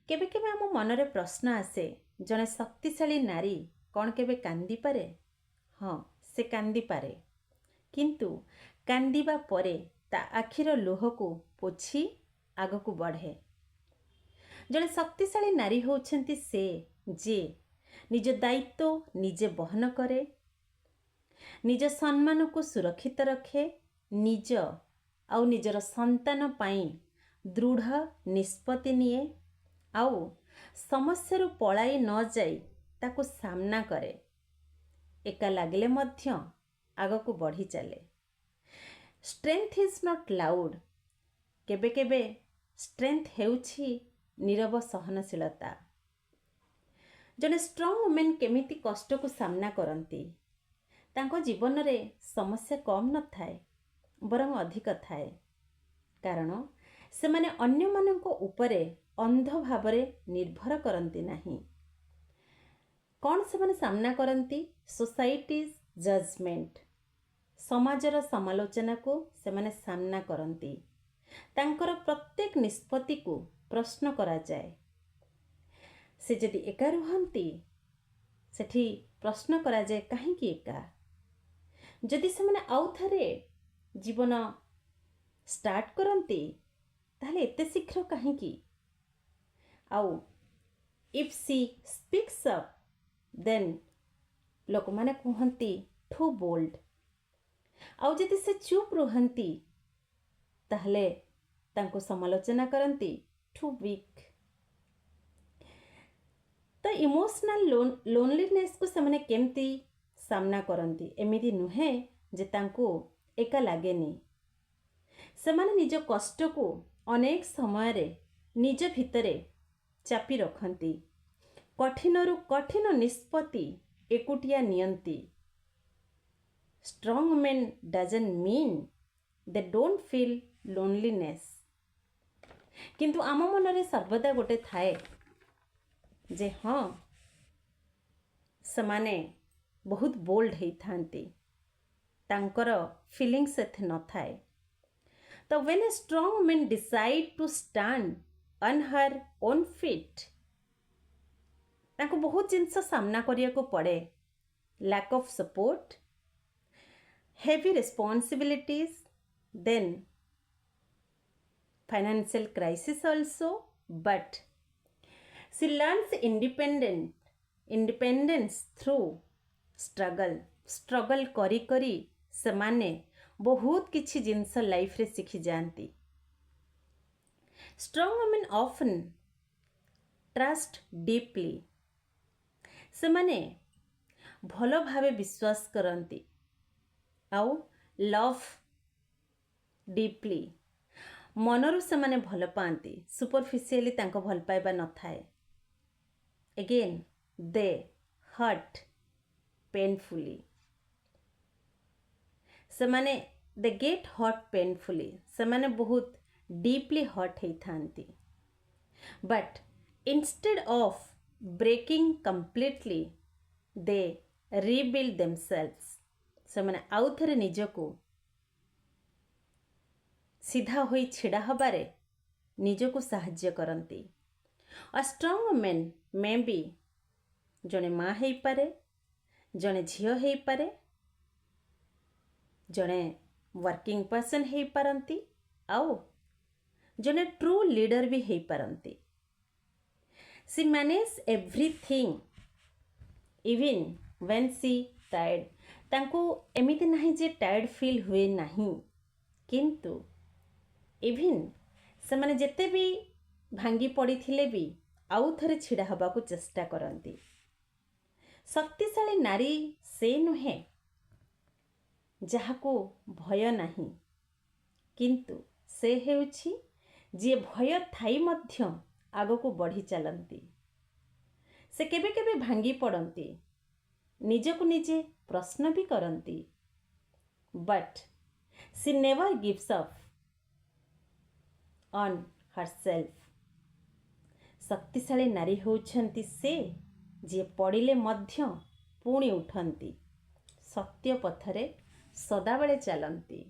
केबे केबे आम मनरे प्रश्न आसे जड़े शक्तिशाली नारी कौन केबे कांदी पारे? हाँ, से कांदी पारे, किंतु कांदिबा परे ता आखिर लुह को पोछि आग को बढ़े। जड़े शक्तिशाली नारी होउछंती से जे निज दायित्व निजे बहन करे, निज सम्मान को सुरक्षित रखे, निज आउ निजर संतान पाई दृढ़ निष्पत्ति निए, आउ समस्या पलाई न जाई ताको सामना करे, एका लागले मध्य आग को बढ़ी चले। स्ट्रेंथ इज नॉट लाउड, केबे केबे स्ट्रेंथ हेउछि नीरव सहनशीलता। जने स्ट्रॉन्ग वुमेन केमिति कष्ट को सामना करती, तांको जीवन रे समस्या कम न थाए बरং अधिक थाए, कारण से माने अन्य माननको उपरे अंध भावरे निर्भर करती नहीं। कौन से माने सामना करती? सोसाइटीज जजमेंट, समाजर समालोचना को से माने सामना करती। तांकर प्रत्येक निष्पत्ति को प्रश्न करा जाए। से जदि एका रुहंती सेठी प्रश्न करा जाए कहीं एका। जदि से माने आउ थरे जीवन स्टार्ट करती ताहले एते शीघ्र कहीं। आउ if she speaks up then लोक माने कहती टू बोल्ड। आउ जदि से चुप रुहंती ताहले तांको समालोचना करती टू वीक। तो इमोशनल लोनलीनेस को से केमती सामना करती? एमिति नुहे जे तांको एका लागेनी। से माने निज कष्ट को अनेक समय रे निज भितरे चापी रखती, कठिन रु कठिन निष्पत्ति एकुटिया नियंती। Strong men doesn't mean they don't feel loneliness, किंतु आम मनरे सर्वदा गोटे थाए जे हाँ समाने बहुत बोल्ड हेई थांती, तांकर फीलिंग्स एथे न थाए। तो when a strong woman decide to stand on her own feet, तांको बहुत जिनस सामना करिया को पड़े। Lack of support, heavy responsibilities, then financial crisis also, but she learns independence through struggle करी करी से माने बहुत किछि जिनस लाइफ रे सीखी जानती। Strong women often trust deeply, से माने भलो भावे विश्वास करती, आउ लव डीपली, मनरु से माने भल पाती। सुपरफिशियली तांको भल पाइबा न थाए। अगेन दे हर्ट पेनफुली, से माने दे गेट हर्ट पेनफुली, से माने बहुत डीपली हर्ट ही थांती। But instead of breaking completely they rebuild themselves, से माने आउ थरे निजको सीधा होई छिड़ा हबारे निजको साहाय्य करती। A strong women may be जने माँ हेई पारे, जने झियो हेई पारे, जने वर्किंग पर्सन हेई पारंती, आउ जने ट्रू लीडर भी हेई पारंती। She manage everything even when she tired. तांको एमिति नहीं जे टायर्ड फील हुए नहीं, किंतु इवन से माने जेते भी भांगी पड़ी थिले भी आउ थरे छिड़ा हबा को चेष्टा करती। शक्तिशाली नारी से नुहे जहाको भय नहीं, किंतु से हेउछि जे भय थाई मध्य आगो को बढ़ी चलती। से केबे केबे भांगी पड़ती, निजको निजे प्रश्न भी करती, but she never gives up on herself. शक्तिशाली नारी होउछंती से जे पड़िले मध्य पुणी उठंती, सत्य पथरे सदाबेले चलंती।